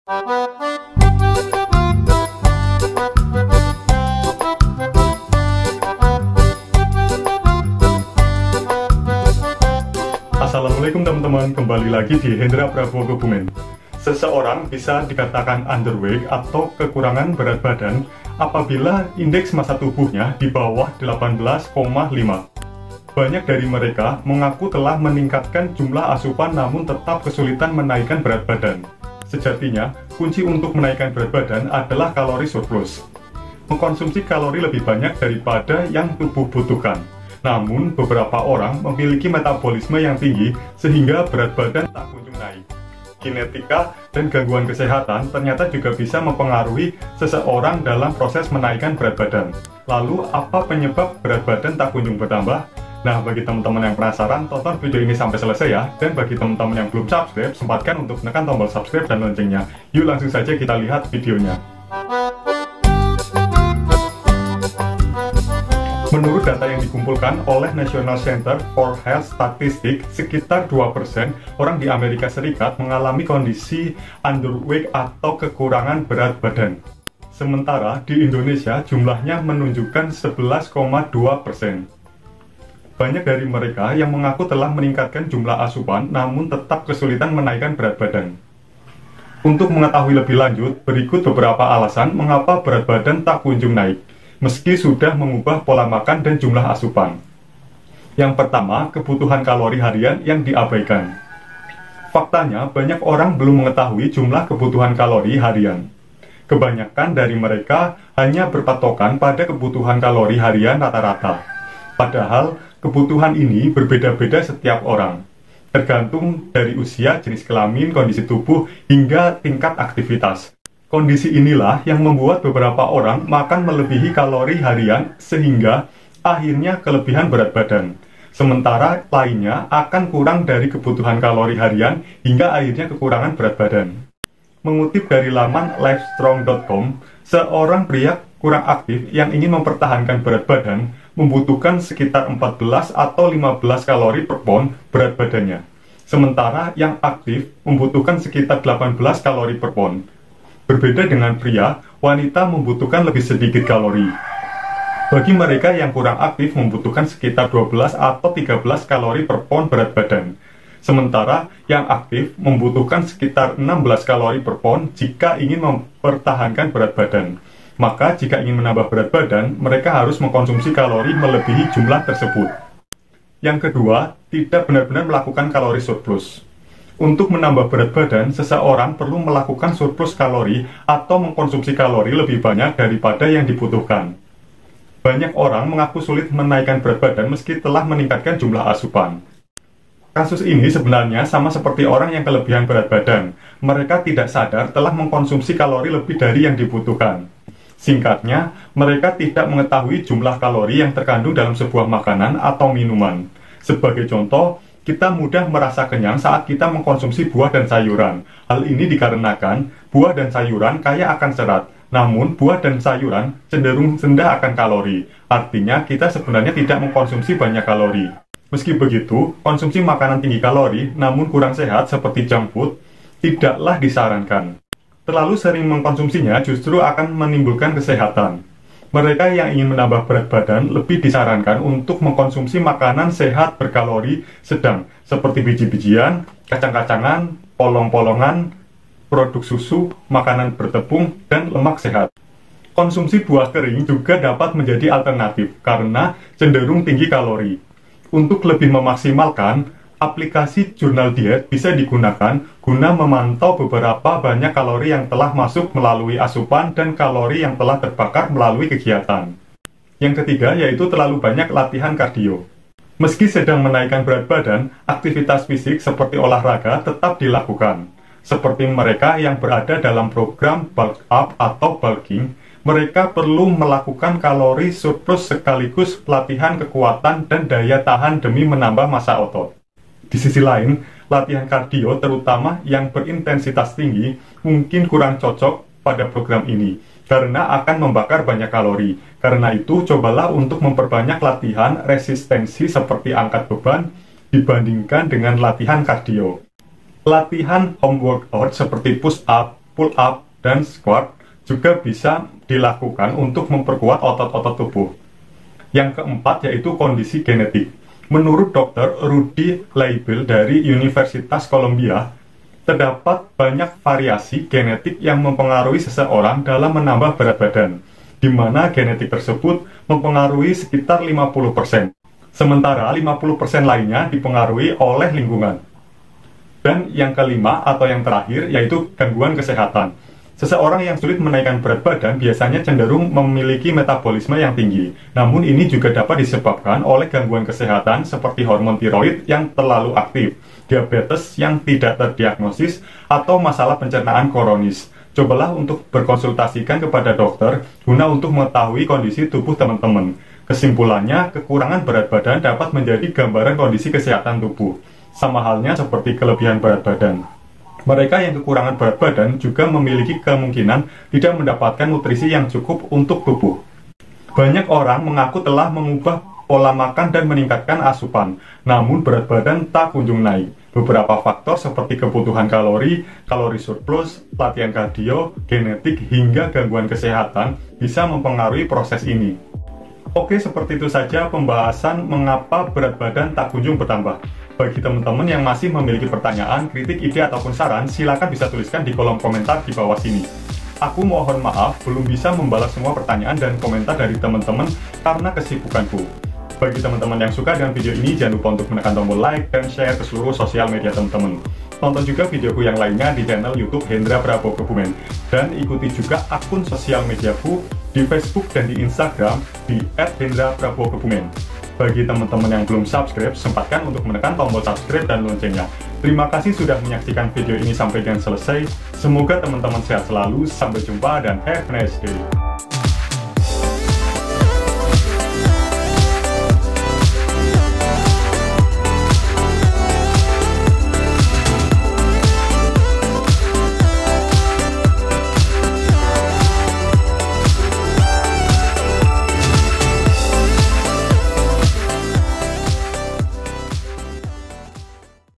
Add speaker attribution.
Speaker 1: Assalamualaikum teman-teman, kembali lagi di Hendra Prabowo Kebumen. Seseorang bisa dikatakan underweight atau kekurangan berat badan apabila indeks massa tubuhnya di bawah 18,5. Banyak dari mereka mengaku telah meningkatkan jumlah asupan namun tetap kesulitan menaikkan berat badan. Sejatinya, kunci untuk menaikkan berat badan adalah kalori surplus. Mengkonsumsi kalori lebih banyak daripada yang tubuh butuhkan. Namun, beberapa orang memiliki metabolisme yang tinggi sehingga berat badan tak kunjung naik. Genetika dan gangguan kesehatan ternyata juga bisa mempengaruhi seseorang dalam proses menaikkan berat badan. Lalu, apa penyebab berat badan tak kunjung bertambah? Nah, bagi teman-teman yang penasaran, tonton video ini sampai selesai ya. Dan bagi teman-teman yang belum subscribe, sempatkan untuk menekan tombol subscribe dan loncengnya. Yuk langsung saja kita lihat videonya. Menurut data yang dikumpulkan oleh National Center for Health Statistics, sekitar 2% orang di Amerika Serikat mengalami kondisi underweight atau kekurangan berat badan. Sementara di Indonesia jumlahnya menunjukkan 11,2%. Banyak dari mereka yang mengaku telah meningkatkan jumlah asupan namun tetap kesulitan menaikkan berat badan. Untuk mengetahui lebih lanjut, berikut beberapa alasan mengapa berat badan tak kunjung naik meski sudah mengubah pola makan dan jumlah asupan. Yang pertama, kebutuhan kalori harian yang diabaikan. Faktanya, banyak orang belum mengetahui jumlah kebutuhan kalori harian. Kebanyakan dari mereka hanya berpatokan pada kebutuhan kalori harian rata-rata. Padahal, kebutuhan ini berbeda-beda setiap orang, tergantung dari usia, jenis kelamin, kondisi tubuh, hingga tingkat aktivitas. Kondisi inilah yang membuat beberapa orang makan melebihi kalori harian sehingga akhirnya kelebihan berat badan. Sementara lainnya akan kurang dari kebutuhan kalori harian hingga akhirnya kekurangan berat badan. Mengutip dari laman livestrong.com, seorang pria kurang aktif yang ingin mempertahankan berat badan membutuhkan sekitar 14 atau 15 kalori per pound berat badannya. Sementara yang aktif membutuhkan sekitar 18 kalori per pound. Berbeda dengan pria, wanita membutuhkan lebih sedikit kalori. Bagi mereka yang kurang aktif membutuhkan sekitar 12 atau 13 kalori per pound berat badan. Sementara yang aktif membutuhkan sekitar 16 kalori per pound jika ingin mempertahankan berat badan. Maka jika ingin menambah berat badan, mereka harus mengkonsumsi kalori melebihi jumlah tersebut. Yang kedua, tidak benar-benar melakukan kalori surplus. Untuk menambah berat badan, seseorang perlu melakukan surplus kalori atau mengkonsumsi kalori lebih banyak daripada yang dibutuhkan. Banyak orang mengaku sulit menaikkan berat badan meski telah meningkatkan jumlah asupan. Kasus ini sebenarnya sama seperti orang yang kelebihan berat badan. Mereka tidak sadar telah mengkonsumsi kalori lebih dari yang dibutuhkan. Singkatnya, mereka tidak mengetahui jumlah kalori yang terkandung dalam sebuah makanan atau minuman. Sebagai contoh, kita mudah merasa kenyang saat kita mengkonsumsi buah dan sayuran. Hal ini dikarenakan buah dan sayuran kaya akan serat, namun buah dan sayuran cenderung rendah akan kalori. Artinya kita sebenarnya tidak mengkonsumsi banyak kalori. Meski begitu, konsumsi makanan tinggi kalori namun kurang sehat seperti junk food tidaklah disarankan. Terlalu sering mengkonsumsinya justru akan menimbulkan kesehatan. Mereka yang ingin menambah berat badan lebih disarankan untuk mengkonsumsi makanan sehat berkalori sedang seperti biji-bijian, kacang-kacangan, polong-polongan, produk susu, makanan bertepung, dan lemak sehat. Konsumsi buah kering juga dapat menjadi alternatif karena cenderung tinggi kalori. Untuk lebih memaksimalkan, aplikasi jurnal diet bisa digunakan guna memantau beberapa banyak kalori yang telah masuk melalui asupan dan kalori yang telah terbakar melalui kegiatan. Yang ketiga yaitu terlalu banyak latihan kardio. Meski sedang menaikkan berat badan, aktivitas fisik seperti olahraga tetap dilakukan. Seperti mereka yang berada dalam program bulk up atau bulking, mereka perlu melakukan kalori surplus sekaligus latihan kekuatan dan daya tahan demi menambah massa otot. Di sisi lain, latihan kardio terutama yang berintensitas tinggi mungkin kurang cocok pada program ini karena akan membakar banyak kalori. Karena itu, cobalah untuk memperbanyak latihan resistensi seperti angkat beban dibandingkan dengan latihan kardio. Latihan home workout seperti push up, pull up, dan squat juga bisa dilakukan untuk memperkuat otot-otot tubuh. Yang keempat yaitu kondisi genetik. Menurut Dr. Rudy Leibel dari Universitas Columbia, terdapat banyak variasi genetik yang mempengaruhi seseorang dalam menambah berat badan, di mana genetik tersebut mempengaruhi sekitar 50%, sementara 50% lainnya dipengaruhi oleh lingkungan. Dan yang kelima atau yang terakhir yaitu gangguan kesehatan. Seseorang yang sulit menaikkan berat badan biasanya cenderung memiliki metabolisme yang tinggi. Namun ini juga dapat disebabkan oleh gangguan kesehatan seperti hormon tiroid yang terlalu aktif, diabetes yang tidak terdiagnosis, atau masalah pencernaan kronis. Cobalah untuk berkonsultasikan kepada dokter guna untuk mengetahui kondisi tubuh teman-teman. Kesimpulannya, kekurangan berat badan dapat menjadi gambaran kondisi kesehatan tubuh. Sama halnya seperti kelebihan berat badan. Mereka yang kekurangan berat badan juga memiliki kemungkinan tidak mendapatkan nutrisi yang cukup untuk tubuh. Banyak orang mengaku telah mengubah pola makan dan meningkatkan asupan, namun berat badan tak kunjung naik. Beberapa faktor seperti kebutuhan kalori, kalori surplus, latihan kardio, genetik, hingga gangguan kesehatan bisa mempengaruhi proses ini. Oke, seperti itu saja pembahasan mengapa berat badan tak kunjung bertambah. Bagi teman-teman yang masih memiliki pertanyaan, kritik, ide, ataupun saran, silakan bisa tuliskan di kolom komentar di bawah sini. Aku mohon maaf belum bisa membalas semua pertanyaan dan komentar dari teman-teman karena kesibukanku. Bagi teman-teman yang suka dengan video ini, jangan lupa untuk menekan tombol like dan share ke seluruh sosial media teman-teman. Tonton juga videoku yang lainnya di channel YouTube Hendra Prabowo Kebumen. Dan ikuti juga akun sosial mediaku di Facebook dan di Instagram di @hendra_prabowo_kebumen. Bagi teman-teman yang belum subscribe, sempatkan untuk menekan tombol subscribe dan loncengnya. Terima kasih sudah menyaksikan video ini sampai dengan selesai. Semoga teman-teman sehat selalu. Sampai jumpa dan have a nice day.